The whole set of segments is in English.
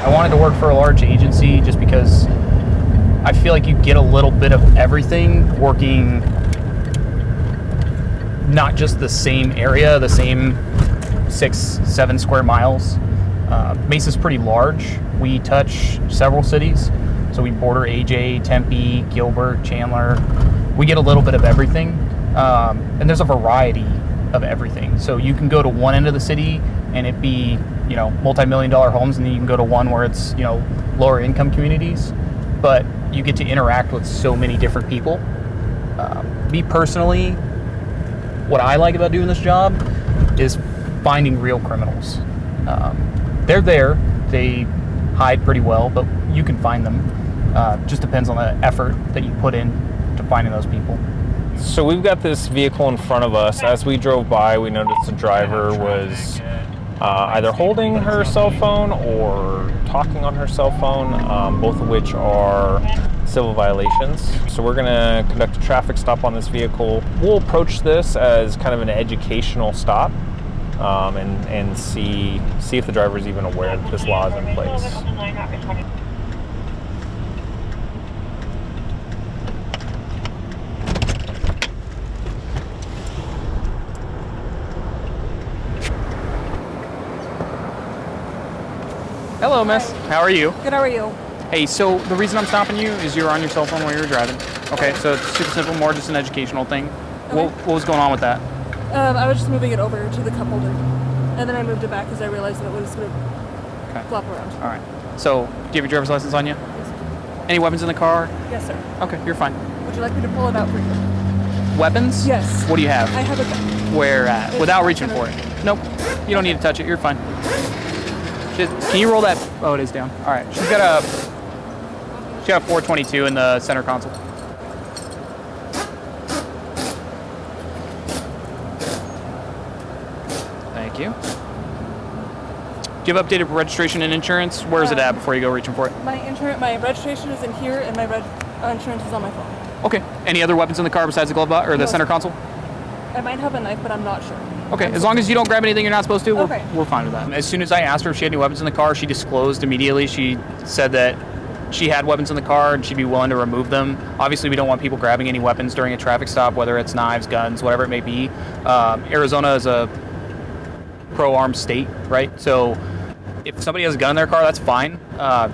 I wanted to work for a large agency just because I feel like you get a little bit of everything working not just the same area, the same 6-7 square miles. Mesa's pretty large. We touch several cities. So we border AJ, Tempe, Gilbert, Chandler. We get a little bit of everything. And there's a variety of everything. So you can go to one end of the city and it be, multi-million-dollar homes, and then you can go to one where it's, lower income communities. But you get to interact with so many different people. Me personally, what I like about doing this job is finding real criminals. They're there. They hide pretty well, but you can find them. Just depends on the effort that you put in to finding those people. So we've got this vehicle in front of us. As we drove by, we noticed the driver was either holding her cell phone or talking on her cell phone, both of which are civil violations. So we're going to conduct a traffic stop on this vehicle. We'll approach this as kind of an educational stop and see if the driver is even aware that this law is in place. Hello, miss. How are you? Good, how are you? Hey, so the reason I'm stopping you is you were on your cell phone while you were driving. Okay, so it's super simple, more just an educational thing. Okay. What was going on with that? I was just moving it over to the cup holder, and then I moved it back because I realized that it was going to flop around. All right. So, do you have your driver's license on you? Yes, sir. Any weapons in the car? Yes, sir. Okay, you're fine. Would you like me to pull it out for you? Weapons? Yes. What do you have? I have a gun. Where at? It's Without reaching for it? Nope. You don't need to touch it. You're fine. Can you roll that? Oh, it is down. All right. She's got a 422 in the center console. Thank you. Do you have updated registration and insurance? Where is it at before you go reaching for it? My registration is in here, and my insurance is on my phone. Okay. Any other weapons in the car besides the glove box or the center console? I might have a knife, but I'm not sure. Okay, as long as you don't grab anything you're not supposed to, Okay. we're fine with that. As soon as I asked her if she had any weapons in the car, she disclosed immediately. She said that she had weapons in the car and she'd be willing to remove them. Obviously, we don't want people grabbing any weapons during a traffic stop, whether it's knives, guns, whatever it may be. Arizona is a pro-armed state, right? So if somebody has a gun in their car, that's fine.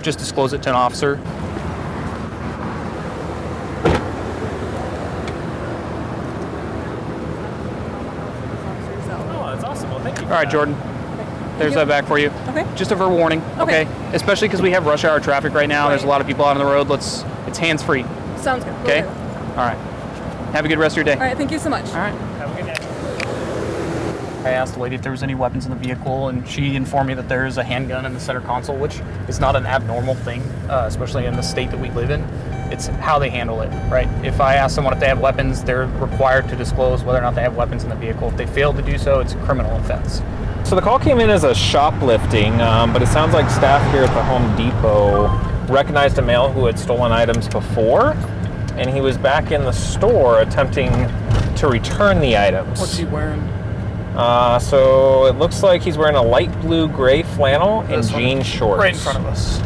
Just disclose it to an officer. All right, Jordan. There's that back for you. Okay. Just a verbal warning. Okay. Especially because we have rush hour traffic right now. Right. There's a lot of people out on the road. It's hands free. Sounds good. Okay. All right. Have a good rest of your day. All right. Thank you so much. All right. Have a good day. I asked the lady if there was any weapons in the vehicle, and she informed me that there is a handgun in the center console, which is not an abnormal thing, especially in the state that we live in. It's how they handle it, right? If I ask someone if they have weapons, they're required to disclose whether or not they have weapons in the vehicle. If they fail to do so, it's a criminal offense. So the call came in as a shoplifting, but it sounds like staff here at the Home Depot recognized a male who had stolen items before, and he was back in the store attempting to return the items. What's he wearing? So it looks like he's wearing a light blue-gray flannel and jean shorts. Right in front of us.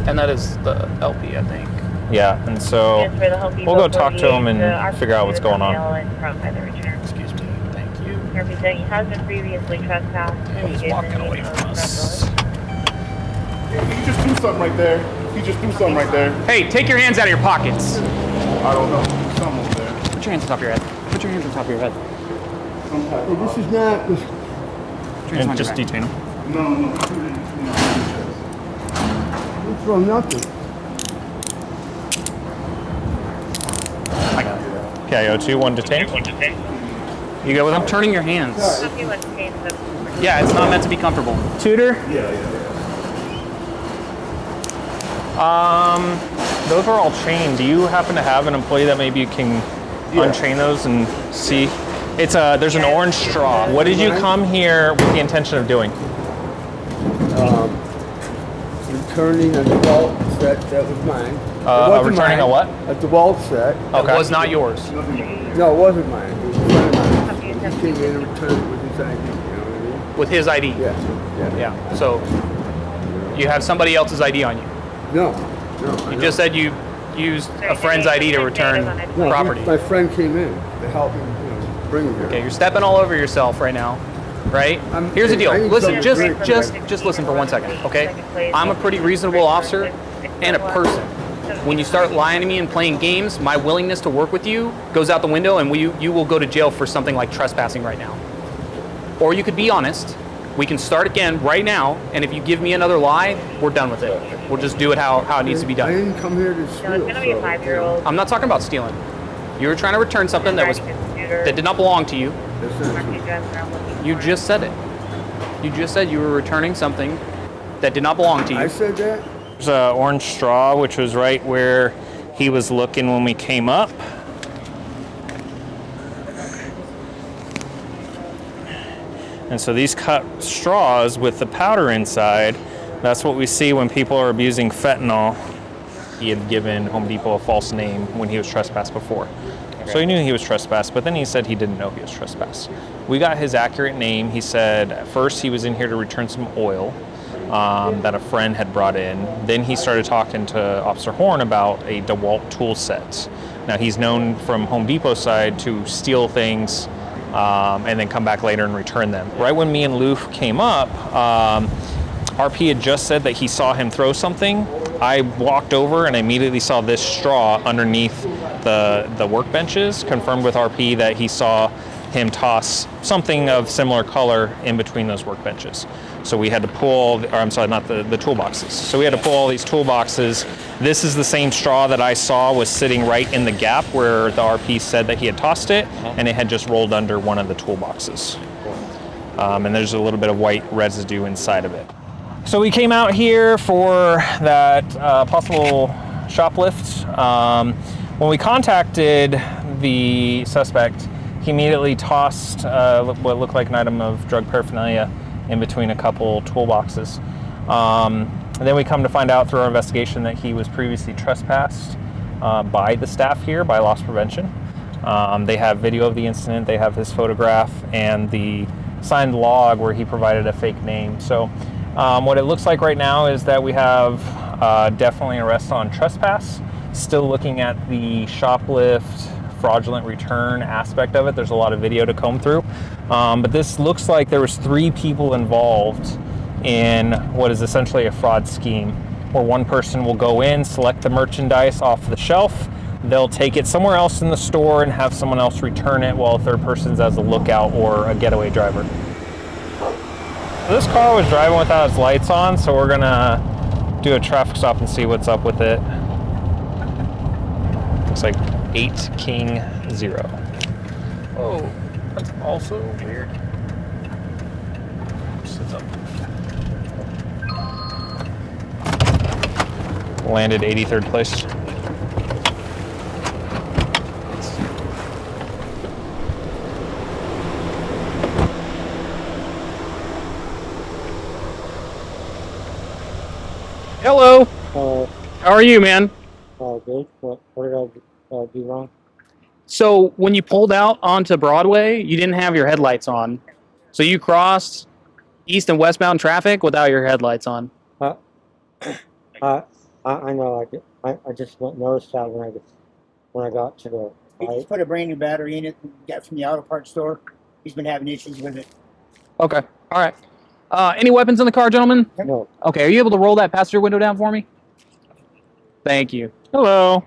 And that is the LP, I think. Yeah, and so we'll go talk to him and figure out what's going on. Excuse me. Thank you. He has been previously trespassed. He's walking away from us. He just threw something right there. Hey, take your hands out of your pockets. I don't know. Something over there. Put your hands on top of your head. Put your hands on top of your head. This is not. And just detain him. No. What's wrong? Nothing. I got it. KIO2, one detained. You go with him? I'm turning your hands. Yeah, it's not meant to be comfortable. Tutor? Yeah. Those are all chained. Do you happen to have an employee that maybe you can unchain those and see? There's an orange straw. What did you come here with the intention of doing? Returning a DeWalt set that was mine. Returning a what? A DeWalt set. Okay. It was not yours. No, it wasn't mine. It was a friend of mine. He came in and returned it with his ID. You know what I mean? With his ID? Yeah. Yeah. So, You have somebody else's ID on you. No. You just said you used a friend's ID to return No, property. my friend came in to help me, bring him here. Okay, you're stepping all over yourself right now, right? I'm- Here's the deal. I need Listen, something just listen for 1 second, okay? I'm a pretty reasonable officer and a person. When you start lying to me and playing games, my willingness to work with you goes out the window, and you will go to jail for something like trespassing right now. Or you could be honest. We can start again right now, and if you give me another lie, we're done with it. We'll just do it how it needs to be I done. didn't come here to steal. So it's going to be a 5-year-old. I'm not talking about stealing. You were trying to return something that did not belong to you. You just said it. You just said you were returning something that did not belong to you. I said that? There's an orange straw, which was right where he was looking when we came up. And so these cut straws with the powder inside, that's what we see when people are abusing fentanyl. He had given Home Depot a false name when he was trespassed before. Okay. So he knew he was trespassed, but then he said he didn't know he was trespassed. We got his accurate name. He said at first he was in here to return some oil that a friend had brought in. Then he started talking to Officer Horn about a DeWalt tool set. Now he's known from Home Depot side to steal things and then come back later and return them. Right when me and Loeff came up, RP had just said that he saw him throw something. I walked over and I immediately saw this straw underneath the workbenches, confirmed with RP that he saw him toss something of similar color in between those workbenches. So we had to pull, or I'm sorry, not the toolboxes. So we had to pull all these toolboxes. This is the same straw that I saw was sitting right in the gap where the RP said that he had tossed it, and it had just rolled under one of the toolboxes. And there's a little bit of white residue inside of it. So we came out here for that possible shoplift. When we contacted the suspect, he immediately tossed what looked like an item of drug paraphernalia in between a couple toolboxes. And then we come to find out through our investigation that he was previously trespassed by the staff here, by loss prevention. They have video of the incident, they have his photograph, and the signed log where he provided a fake name. So what it looks like right now is that we have definitely an arrest on trespass. Still looking at the shoplift, fraudulent return aspect of it. There's a lot of video to comb through. But this looks like there was 3 people involved in what is essentially a fraud scheme, where one person will go in, select the merchandise off the shelf, they'll take it somewhere else in the store and have someone else return it while a third person's as a lookout or a getaway driver. This car was driving without its lights on, so we're gonna do a traffic stop and see what's up with it. Looks like 8 King 0. Oh, that's also weird. Sits up. Landed 83rd place. Hello. How are you, man? Good. What did I do wrong? So when you pulled out onto Broadway, you didn't have your headlights on. So you crossed east and westbound traffic without your headlights on. I know. I just noticed that when I got to the He just put a brand new battery in it and got from the auto parts store. He's been having issues with it. Okay. All right. Any weapons in the car, gentlemen? No. Okay. Are you able to roll that passenger window down for me? Thank you. Hello.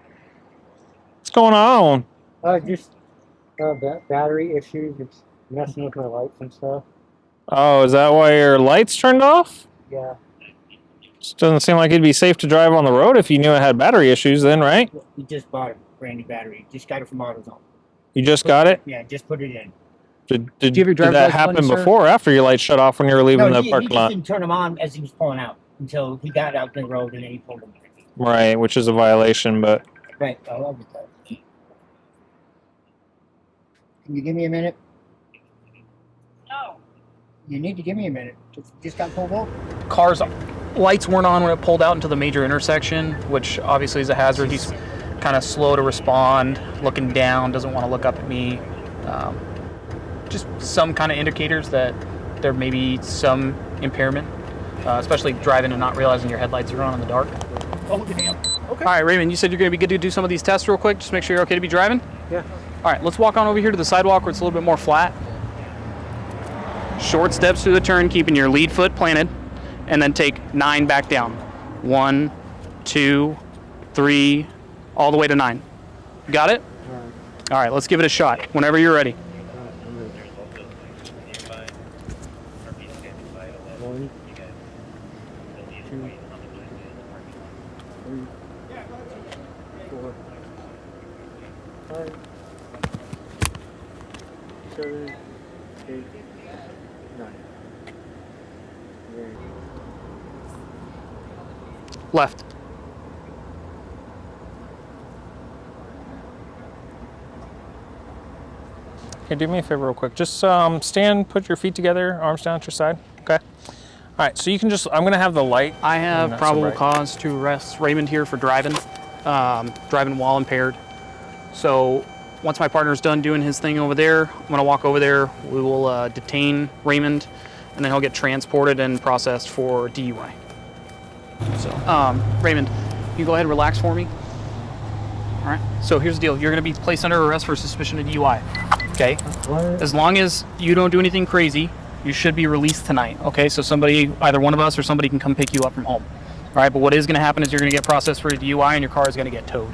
What's going on? Just battery issues. It's messing with my lights and stuff. Oh, is that why your lights turned off? Yeah. Just doesn't seem like it'd be safe to drive on the road if you knew it had battery issues then, right? He just bought a brand new battery. Just got it from AutoZone. You just got it? Yeah, just put it in. Did you have your driver's that license on happen you, sir? before or after your lights shut off when you were leaving the he parking just lot? didn't turn them on as he was pulling out until he got out the road and then he pulled them. Right, which is a violation, but... Right. I love it. Can you give me a minute? No. You need to give me a minute. Just got pulled over. Car's lights weren't on when it pulled out into the major intersection, which obviously is a hazard. He's kind of slow to respond, looking down, doesn't want to look up at me. Just some kind of indicators that there may be some impairment. especially driving and not realizing your headlights are on in the dark. Oh, damn. Okay. All right, Raymond, you said you're going to be good to do some of these tests real quick. Just make sure you're okay to be driving. Yeah. All right, let's walk on over here to the sidewalk where it's a little bit more flat. Short steps through the turn, keeping your lead foot planted, and then take 9 back down. 1, 2, 3, all the way to 9. Got it? All right, let's give it a shot whenever you're ready. 1, 2, 3, 4, 5, 7, 8, 9. Left. Okay, do me a favor real quick. Just stand, put your feet together, arms down at your side. Okay. All right, so you can just, I'm gonna have the light. I have not so probable bright. cause to arrest Raymond here for driving while impaired. So once my partner's done doing his thing over there, I'm gonna walk over there. We will detain Raymond, and then he'll get transported and processed for DUI. So, Raymond, you go ahead and relax for me. All right. So here's the deal. You're gonna be placed under arrest for suspicion of DUI. Okay. What? As long as you don't do anything crazy, you should be released tonight. Okay. So somebody, either one of us or somebody, can come pick you up from home. All right. But what is going to happen is you're going to get processed for a DUI, and your car is going to get towed.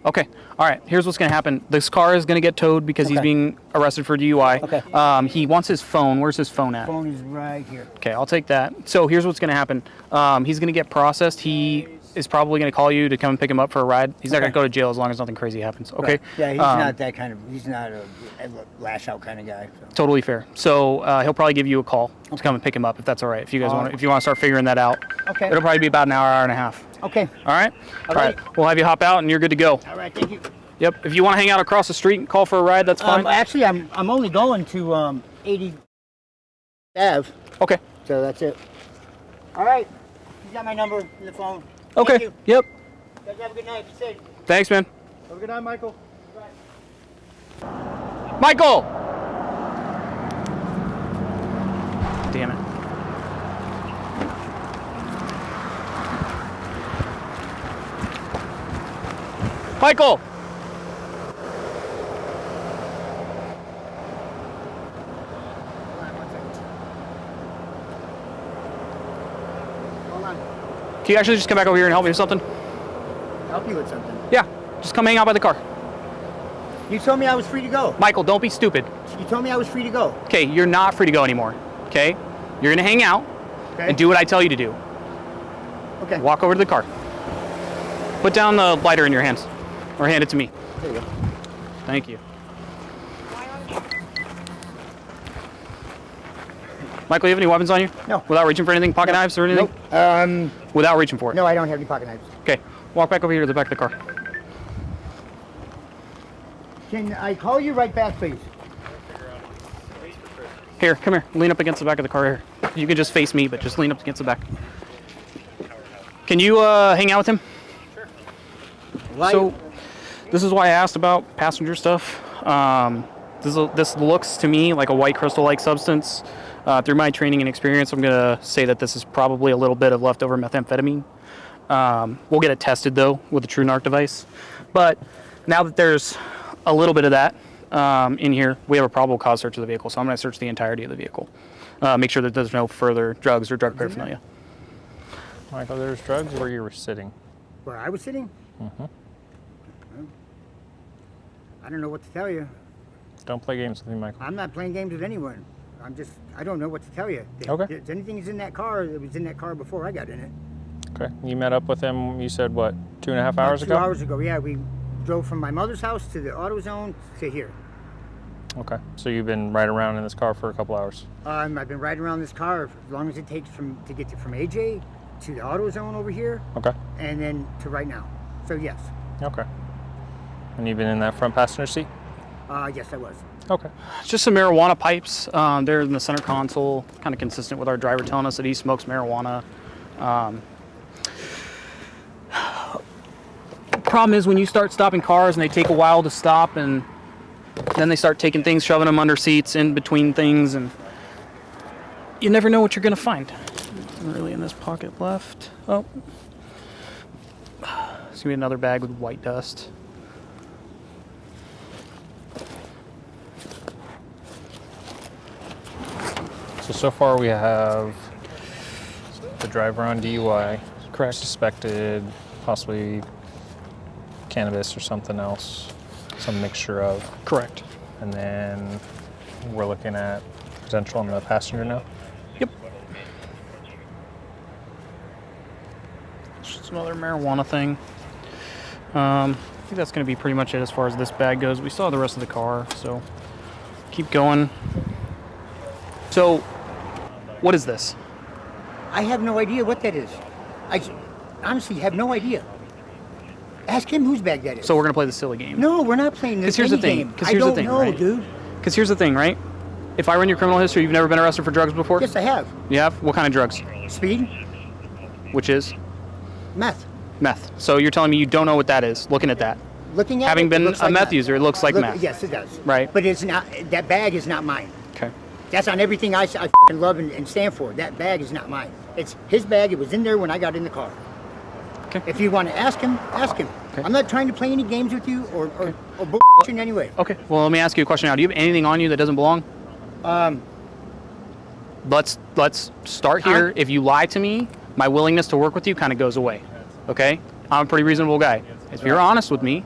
Okay. All right. Here's what's going to happen. This car is going to get towed because he's being arrested for DUI. Okay. He wants his phone. Where's his phone at? Phone is right here. Okay, I'll take that. So here's what's going to happen. He's going to get processed. He is probably going to call you to come pick him up for a ride. He's not going to go to jail as long as nothing crazy happens. Okay. Right. Yeah, he's not that kind of. He's not a lash out kind of guy. So. Totally fair. So he'll probably give you a call to come and pick him up if that's all right. If you guys want, if you want to start figuring that out. Okay. It'll probably be about an hour, hour and a half. Okay. All right. All right. We'll have you hop out and you're good to go. All right. Thank you. Yep. If you want to hang out across the street and call for a ride, that's fine. Actually, I'm only going to 80 Ave. Okay. So that's it. All right. You got my number in the phone. Okay. Thank you. Yep. You guys have a good night. Be safe. Thanks, man. Have a good night, Michael. Michael. Damn it. Michael! Hold on. Can you actually just come back over here and help me with something? Help you with something. Yeah, just come hang out by the car. You told me I was free to go. Michael, don't be stupid. You told me I was free to go. Okay, you're not free to go anymore. Okay? You're gonna hang out Okay. and do what I tell you to do. Okay. Walk over to the car. Put down the lighter in your hands. Or hand it to me. There you go. Thank you. Michael, you have any weapons on you? No. Without reaching for anything? Pocket knives or anything? Nope. Without reaching for it? No, I don't have any pocket knives. Okay, walk back over here to the back of the car. Can I call you right back, please? Here, come here. Lean up against the back of the car here. You can just face me, but just lean up against the back. Can you hang out with him? Why? So, this is why I asked about passenger stuff. This looks to me like a white crystal-like substance. Through my training and experience, I'm going to say that this is probably a little bit of leftover methamphetamine. We'll get it tested, though, with a true narc device. But now that there's a little bit of that in here, we have a probable cause search of the vehicle. So I'm going to search the entirety of the vehicle. Make sure that there's no further drugs or drug paraphernalia. Michael, there's drugs where you were sitting. Where I was sitting? Mm-hmm. I don't know what to tell you. Don't play games with me, Michael. I'm not playing games with anyone. I don't know what to tell you. Okay. If anything's in that car, it was in that car before I got in it. Okay. You met up with him, you said, what, 2.5 hours ago? 2 hours ago, yeah. We drove from my mother's house to the AutoZone to here. Okay. So you've been right around in this car for a couple hours? I've been riding around this car as long as it takes to get from AJ to the AutoZone over here. Okay. And then to right now. So yes. Okay. And you've been in that front passenger seat? Yes, I was. Okay. It's just some marijuana pipes. They're in the center console, kind of consistent with our driver telling us that he smokes marijuana. Problem is when you start stopping cars and they take a while to stop, and then they start taking things, shoving them under seats, in between things, and you never know what you're going to find. Nothing really in this pocket left. Oh. It's going to be another bag with white dust. So far we have the driver on DUI. Correct. Suspected possibly cannabis or something else. Some mixture of. Correct. And then we're looking at potential on the passenger now. Yep. Just another marijuana thing. I think that's going to be pretty much it as far as this bag goes. We still have the rest of the car, so keep going. So, what is this? I have no idea what that is. I honestly have no idea. Ask him whose bag that is. So we're going to play the silly game. No, we're not playing this Because here's the thing. game. Because I here's the don't thing, know, right? dude. Because here's the thing, right? If I run your criminal history, you've never been arrested for drugs before? Yes, I have. You have? What kind of drugs? Speed, Which is? meth. Meth. So you're telling me you don't know what that is, looking at that. Looking at Having it, been it looks a like meth user, it looks like Look- meth. Yes, it does. Right. But it's not. That bag is not mine. Okay. That's on everything I f***ing love and stand for. That bag is not mine. It's his bag. It was in there when I got in the car. Okay. If you want to ask him, ask him. Okay. I'm not trying to play any games with you or bullshit in any way. Okay. Well, let me ask you a question now. Do you have anything on you that doesn't belong? Let's start here. If you lie to me, my willingness to work with you kind of goes away. Okay? I'm a pretty reasonable guy. If you're honest with me,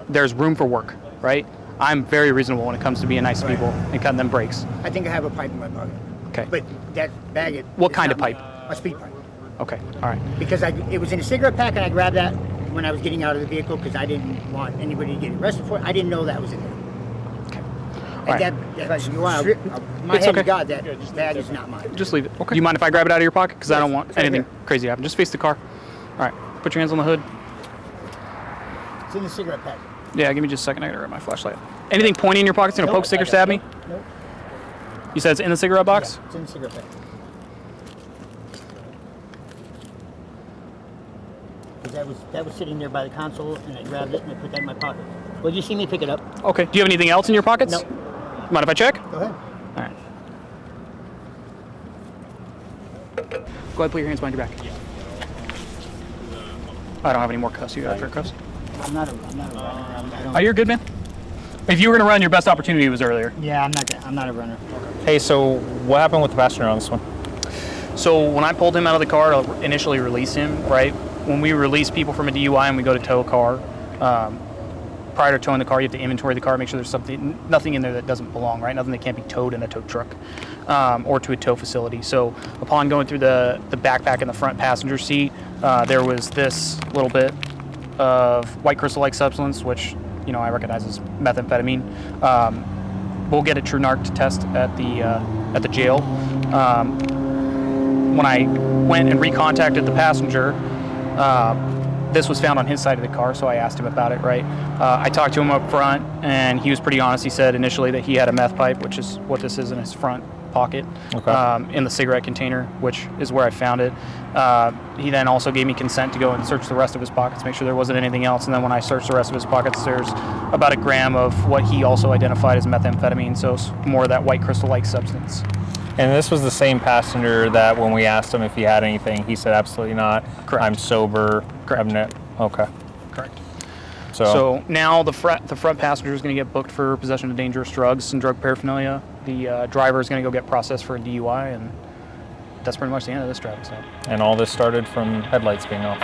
there's room for work, right? I'm very reasonable when it comes to being nice to people and cutting them breaks. I think I have a pipe in my pocket. Okay. But that bag. What is kind not of pipe? mine. A speed pipe. Okay. All right. Because it was in a cigarette pack and I grabbed that when I was getting out of the vehicle because I didn't want anybody to get arrested for it. I didn't know that was in there. Okay. And All right. my It's head okay. to God, that bag is not mine. Just leave it. Okay. Do you mind if I grab it out of your pocket? Because I Yes, don't want it's right anything here. crazy to happen. Just face the car. All right. Put your hands on the hood. It's in the cigarette pack. Yeah, give me just a second. I gotta grab my flashlight. Anything pointy in your pockets? Gonna poke, stick, or stab me? Nope. You said it's in the cigarette box? Yeah, it's in the cigarette pack. Because that was sitting there by the console, and I grabbed it and I put that in my pocket. Well, you see me pick it up? Okay. Do you have anything else in your pockets? No. Mind if I check? Go ahead. All right. Go ahead, put your hands behind your back. I don't have any more cuffs. You got pair of cuffs? I'm not a runner. I don't. Oh, you're good, man. If you were gonna run, your best opportunity was earlier. Yeah, I'm not a runner. Hey, so what happened with the passenger on this one? So when I pulled him out of the car to initially release him, right? When we release people from a DUI and we go to tow a car, prior to towing the car, you have to inventory the car, make sure there's nothing in there that doesn't belong, right? Nothing that can't be towed in a tow truck or to a tow facility. So upon going through the backpack in the front passenger seat, there was this little bit of white crystal-like substance, which I recognize as methamphetamine. We'll get a true narc test at the jail. When I went and recontacted the passenger, this was found on his side of the car, so I asked him about it, right? I talked to him up front, and he was pretty honest. He said initially that he had a meth pipe, which is what this is in his front pocket, in the cigarette container, which is where I found it. He then also gave me consent to go and search the rest of his pockets, make sure there wasn't anything else. And then when I searched the rest of his pockets, there's about a gram of what he also identified as methamphetamine, so it's more of that white crystal-like substance. And this was the same passenger that when we asked him if he had anything, he said absolutely not. Correct. I'm sober. Correct. Okay. Correct. So So now the front passenger is going to get booked for possession of dangerous drugs and drug paraphernalia. The driver is going to go get processed for a DUI, and that's pretty much the end of this driving stop. and all this started from headlights being off.